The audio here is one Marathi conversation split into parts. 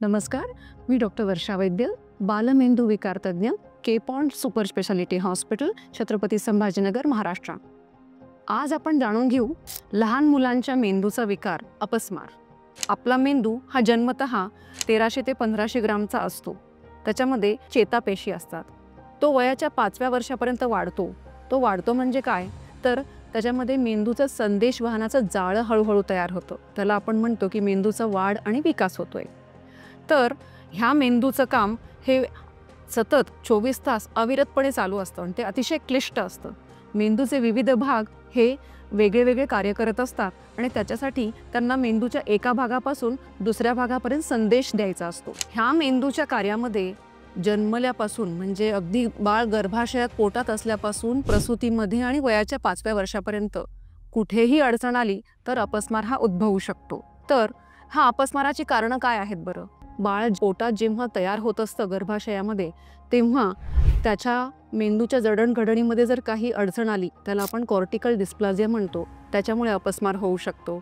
नमस्कार, मी डॉक्टर वर्षा वैद्य, बालमेंदू विकार तज्ञ, के.पॉन्ड super speciality hospital, Chhatrapati Sambhajinagar, Maharashtra. आज आपण जाणून घेऊ लहान मुलांच्या मेंदूचा विकार अपस्मार। आपला मेंदू हा जन्मतः 1300 ते 1500 ग्रामचा असतो। त्याच्यामध्ये चेतापेशी असतात। तो वयाच्या 5व्या वर्षापर्यंत वाढतो। तो वाढतो म्हणजे काय, तर त्याच्यामध्ये मेंदूचा संदेश वाहनाचं जाळं हळूहळू तयार होतं। त्याला आपण म्हणतो की मेंदूचा वाढ आणि विकास होतोय। तर ह्या मेंदूचं काम हे सतत 24 तास अविरतपणे चालू असतं आणि ते अतिशय क्लिष्ट असतं। मेंदूचे विविध भाग हे वेगळे कार्य करत असतात आणि त्याच्यासाठी त्यांना मेंदूच्या एका भागापासून दुसऱ्या भागापर्यंत संदेश द्यायचा असतो। ह्या मेंदूच्या कार्यामध्ये जन्मल्यापासून म्हणजे अगदी बाळ गर्भाशयात पोटात असल्यापासून प्रसूतीमध्ये आणि वयाच्या 5व्या वर्षापर्यंत कुठेही अडचण आली तर अपस्मार हा उद्भवू शकतो। तर हा अपस्माराची कारणं काय आहेत बरं? बाळ पोटात जेव्हा तयार होत असतं गर्भाशयामध्ये, तेव्हा त्याच्या मेंदूच्या जडणघडणीमध्ये जर काही अडचण आली, त्याला आपण कॉर्टिकल डिस्प्लाझिया म्हणतो, त्याच्यामुळे अपस्मार होऊ शकतो।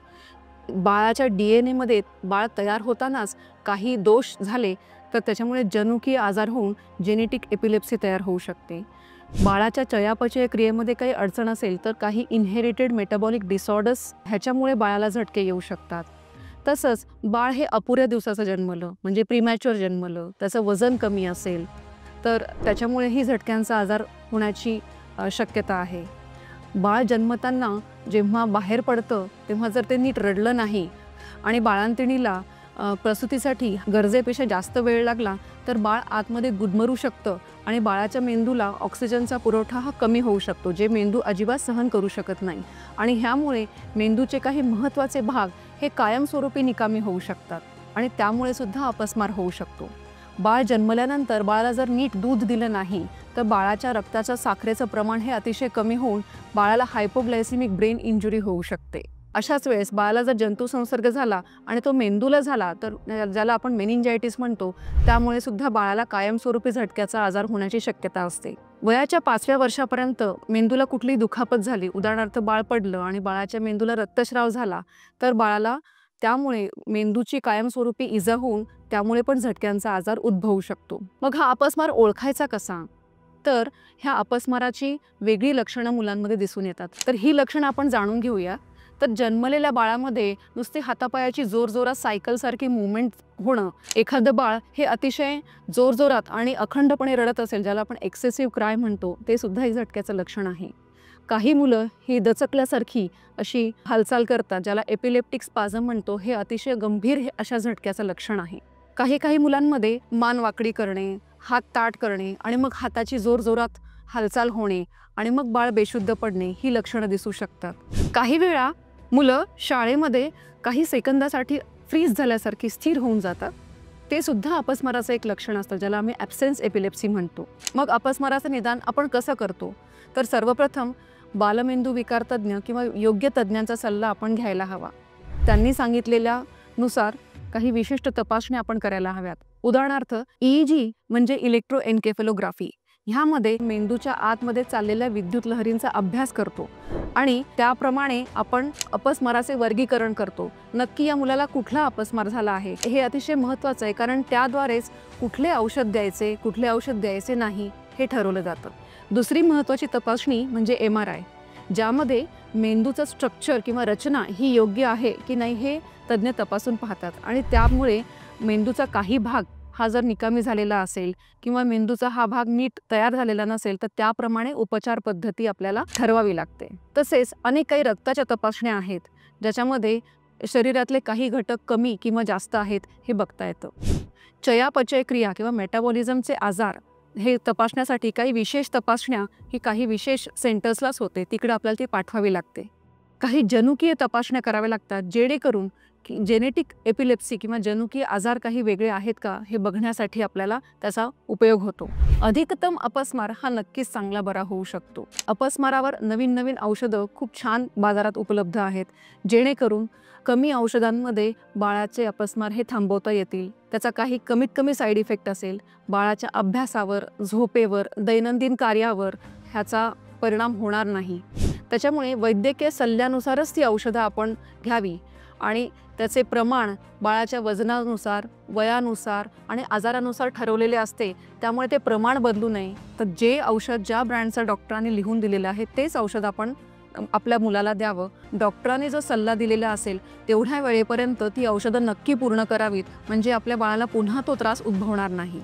बाळाच्या DNA मध्ये बाळ तयार होतानाच काही दोष झाले तर त्याच्यामुळे जनुकीय आजार होऊन जेनेटिक एपिलेप्सी तयार होऊ शकते। बाळाच्या चयापचय क्रियेमध्ये काही अडचण असेल तर काही इनहेरिटेड मेटाबॉलिक डिसऑर्डर्स ह्याच्यामुळे बाळाला झटके येऊ शकतात। तसंच बाळ हे अपुऱ्या दिवसाचं जन्मलं म्हणजे प्रीमॅच्युअर जन्मलं, त्याचं वजन कमी असेल तर त्याच्यामुळेही झटक्यांचा आजार होण्याची शक्यता आहे। बाळ जन्मताना जेव्हा बाहेर पडतं तेव्हा जर ते नीट रडलं नाही आणि बाळंतिणीला प्रसूतीसाठी गरजेपेक्षा जास्त वेळ लागला तर बाळ आतमध्ये गुदमरू शकतं आणि बाळाच्या मेंदूला ऑक्सिजनचा पुरवठा हा कमी होऊ शकतो, जे मेंदू अजिबात सहन करू शकत नाही आणि ह्यामुळे मेंदूचे काही महत्त्वाचे भाग हे कायमस्वरूपी निकामी होऊ शकतात आणि त्यामुळे सुद्धा अपस्मार होऊ शकतो। बाळ जन्मल्यानंतर बाळाला जर नीट दूध दिलं नाही तर बाळाच्या रक्ताच्या साखरेचं प्रमाण हे अतिशय कमी होऊन बाळाला हायपोग्लायसेमिक ब्रेन इंजुरी होऊ शकते। अशाच वेळेस बाळाला जर जंतू संसर्ग झाला आणि तो मेंदूला झाला तर ज्याला आपण मेनिंजायटिस म्हणतो, त्यामुळे सुद्धा बाळाला कायमस्वरूपी झटक्याचा आजार होण्याची शक्यता असते। वयाच्या 5व्या वर्षापर्यंत मेंदूला कुठलीही दुखापत झाली, उदाहरणार्थ बाळ पडलं आणि बाळाच्या मेंदूला रक्तस्राव झाला तर बाळाला त्यामुळे मेंदूची कायमस्वरूपी इजा होऊन त्यामुळे पण झटक्यांचा आजार उद्भवू शकतो। मग हा अपस्मार ओळखायचा कसा? तर ह्या अपस्माराची वेगळी लक्षणं मुलांमध्ये दिसून येतात। तर ही लक्षणं आपण जाणून घेऊया। तर जन्मलेल्या बाळामध्ये नुसते हातापायाची जोरजोरात सायकलसारखी मूवमेंट होणं, एखादं बाळ हे अतिशय जोरजोरात आणि अखंडपणे रडत असेल, ज्याला आपण एक्सेसिव्ह क्राय म्हणतो, ते सुद्धा एक झटक्याचं लक्षण आहे। काही मुलं ही दचकल्यासारखी अशी हालचाल करतात, ज्याला एपिलेप्टिक स्पाझम म्हणतो, हे अतिशय गंभीर अशा झटक्याचं लक्षण आहे। काही मुलांमध्ये मान वाकडी करणे, हात ताठ करणे आणि मग हाताची जोरजोरात हालचाल होणे आणि मग बाळ बेशुद्ध पडणे ही लक्षणं दिसू शकतात। काही वेळा मुलं शाळेमध्ये काही सेकंदासाठी फ्रीज झाल्यासारखी स्थिर होऊन जातात, ते सुद्धा अपस्माराचं एक लक्षण असतं, ज्याला आम्ही ॲब्सेन्स एपिलेप्सी म्हणतो। मग अपस्माराचं निदान आपण कसं करतो? तर सर्वप्रथम बालमेंदू विकार तज्ञ किंवा योग्य तज्ञांचा सल्ला आपण घ्यायला हवा। त्यांनी सांगितलेल्यानुसार काही विशिष्ट तपासण्या आपण करायला हव्यात। उदाहरणार्थ EEG म्हणजे इलेक्ट्रोएन्केफेलोग्राफी, ह्यामध्ये मेंदूच्या आतमध्ये चाललेल्या विद्युत लहरींचा अभ्यास करतो आणि त्याप्रमाणे आपण अपस्माराचे वर्गीकरण करतो। नक्की या मुलाला कुठला अपस्मार झाला आहे हे अतिशय महत्त्वाचं आहे, कारण त्याद्वारेच कुठले औषध द्यायचे, कुठले औषध द्यायचे नाही हे ठरवलं जातं। दुसरी महत्त्वाची तपासणी म्हणजे MRI, ज्यामध्ये मेंदूचं स्ट्रक्चर किंवा रचना ही योग्य आहे की नाही हे तज्ञ तपासून पाहतात आणि त्यामुळे मेंदूचा काही भाग हा जर निकामी झालेला असेल किंवा मेंदूचा हा भाग नीट तयार झालेला नसेल तर त्याप्रमाणे उपचार पद्धती आपल्याला ठरवावी लागते। तसेच अनेक काही रक्ताच्या तपासण्या आहेत, ज्याच्यामध्ये शरीरातले काही घटक कमी किंवा जास्त आहेत हे बघता येतं। चयापचय क्रिया किंवा मेटाबॉलिझमचे आजार हे तपासण्यासाठी काही विशेष तपासण्या ही काही विशेष सेंटर्सलाच होते, तिकडे आपल्याला ती पाठवावी लागते। काही जनुकीय तपासण्या कराव्या लागतात, जेणेकरून जेनेटिक एपिलेप्सी किंवा जनुकीय आजार काही वेगळे आहेत का हे बघण्यासाठी आपल्याला त्याचा उपयोग होतो। अधिकतम अपस्मार हा नक्कीच चांगला बरा होऊ शकतो। अपस्मारावर नवीन औषधं खूप छान बाजारात उपलब्ध आहेत, जेणेकरून कमी औषधांमध्ये बाळाचे अपस्मार हे थांबवता येतील। त्याचा काही कमीत कमी साईड इफेक्ट असेल, बाळाच्या अभ्यासावर, झोपेवर, दैनंदिन कार्यावर ह्याचा परिणाम होणार नाही। त्याच्यामुळे वैद्यकीय सल्ल्यानुसारच ती औषधं आपण घ्यावी आणि त्याचे प्रमाण बाळाच्या वजनानुसार, वयानुसार आणि आजारानुसार ठरवलेले असते, त्यामुळे ते प्रमाण बदलू नये. तर जे औषध ज्या ब्रँडचं डॉक्टरांनी लिहून दिलेलं आहे तेच औषध आपण आपल्या मुलाला द्यावं. डॉक्टरांनी जो सल्ला दिलेला असेल तेवढ्या वेळेपर्यंत ती औषधं नक्की पूर्ण करावीत, म्हणजे आपल्या बाळाला पुन्हा तो त्रास उद्भवणार नाही.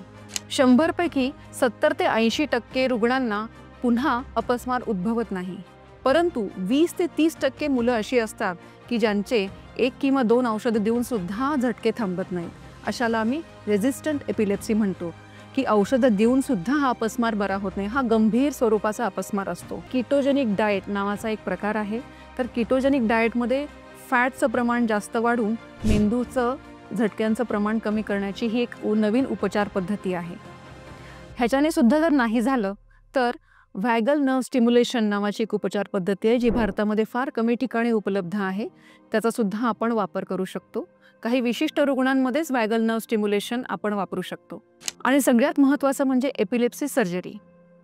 100 पैकी 70 ते 80% रुग्णांना पुन्हा अपस्मार उद्भवत नाही, परंतु 20 ते 30% मुलं अशी असतात की ज्यांचे 1 किंवा 2 औषधं देऊन सुद्धा झटके थांबत नाहीत. अशाला आम्ही रेझिस्टंट एपिलेप्सी म्हणतो, की औषधं देऊन सुद्धा हा अपस्मार बरा होत नाही. हा गंभीर स्वरूपाचा अपस्मार असतो. कीटोजेनिक डाएट नावाचा एक प्रकार आहे. तर कीटोजेनिक डाएटमध्ये फॅटचं प्रमाण जास्त वाढून मेंदूचं झटक्यांचं प्रमाण कमी करण्याची ही एक नवीन उपचार पद्धती आहे. ह्याच्याने सुद्धा जर नाही झालं तर व्हॅगल नर्व स्टिम्युलेशन नावाची एक उपचार पद्धती आहे, जी भारतामध्ये फार कमी ठिकाणी उपलब्ध आहे. त्याचा सुद्धा आपण वापर करू शकतो. काही विशिष्ट रुग्णांमध्येच व्हॅगल नर्व स्टिम्युलेशन आपण वापरू शकतो. आणि सगळ्यात महत्त्वाचं म्हणजे एपिलेप्सी सर्जरी.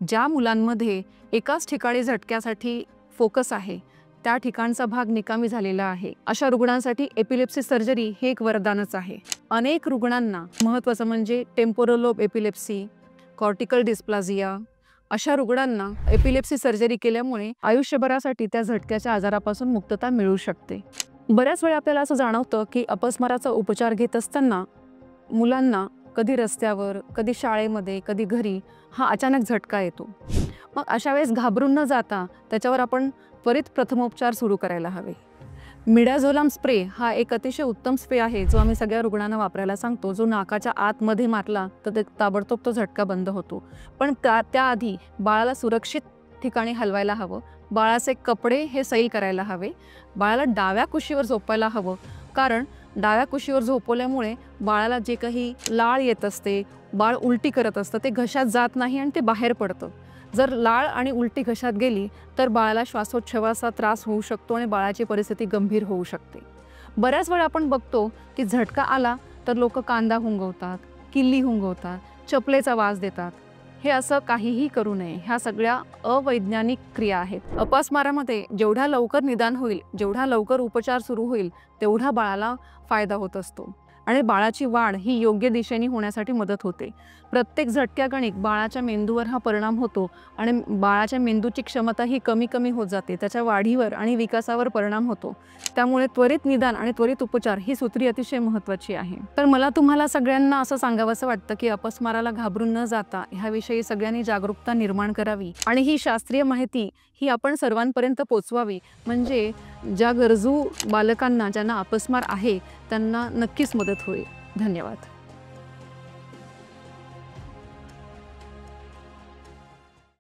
ज्या मुलांमध्ये एकाच ठिकाणी झटक्यासाठी फोकस आहे, त्या ठिकाणचा भाग निकामी झालेला आहे, अशा रुग्णांसाठी एपिलेप्सी सर्जरी हे एक वरदानच आहे. अनेक रुग्णांना महत्त्वाचं म्हणजे टेम्पोरल लोब एपिलेप्सी, कॉर्टिकल डिस्प्लाझिया, अशा रुग्णांना एपिलेप्सी सर्जरी केल्यामुळे आयुष्यभरासाठी त्या झटक्याच्या आजारापासून मुक्तता मिळू शकते. बऱ्याच वेळा आपल्याला असं जाणवतं की अपस्माराचा उपचार घेत असताना मुलांना कधी रस्त्यावर, कधी शाळेमध्ये, कधी घरी हा अचानक झटका येतो. मग अशा वेळेस घाबरून न जाता त्याच्यावर आपण त्वरित प्रथमोपचार सुरू करायला हवे. मिडाझोलाम स्प्रे हा एक अतिशय उत्तम स्प्रे आहे, जो आम्ही सगळ्या रुग्णांना वापरायला सांगतो. जो नाकाच्या आतमध्ये मारला तर ते ताबडतोब तो झटका बंद होतो. पण त्याआधी बाळाला सुरक्षित ठिकाणी हलवायला हवं. बाळाचे कपडे हे सैल करायला हवे. बाळाला डाव्या कुशीवर झोपायला हवं, कारण डाव्या कुशीवर झोपवल्यामुळे बाळाला जे काही लाळ येत असते, बाळ उलटी करत असतं, ते घशात जात नाही आणि ते बाहेर पडतं. जर लाळ आणि उलटी घशात गेली तर बाळाला श्वासोच्छवासाचा त्रास होऊ शकतो आणि बाळाची परिस्थिती गंभीर होऊ शकते. बऱ्याच वेळा आपण बघतो की झटका आला तर लोक कांदा हुंगवतात, किल्ली हुंगवतात, चपलेचा वास देतात. हे असं काहीही करू नये. ह्या सगळ्या अवैज्ञानिक क्रिया आहेत. अपस्मारामध्ये जेवढ्या लवकर निदान होईल, जेवढा लवकर उपचार सुरू होईल, तेवढा बाळाला फायदा होत असतो आणि बाळाची वाढ ही योग्य दिशेने होण्यासाठी मदत होते. प्रत्येक झटक्यागणिक बाळाच्या मेंदूवर हा परिणाम होतो आणि बाळाच्या मेंदूची क्षमता ही कमी कमी होत जाते. त्याच्या वाढीवर आणि विकासावर परिणाम होतो. त्यामुळे त्वरित निदान आणि त्वरित उपचार ही सूत्री अतिशय महत्त्वाची आहे. तर मला तुम्हाला सगळ्यांना असं सांगावंसं वाटतं की अपस्माराला घाबरून न जाता ह्याविषयी सगळ्यांनी जागरूकता निर्माण करावी आणि ही शास्त्रीय माहिती ही आपण सर्वांपर्यंत पोचवावी, म्हणजे ज्या गरजू बालकांना, ज्यांना अपस्मार आहे, त्यांना नक्कीच मदत होईल. धन्यवाद.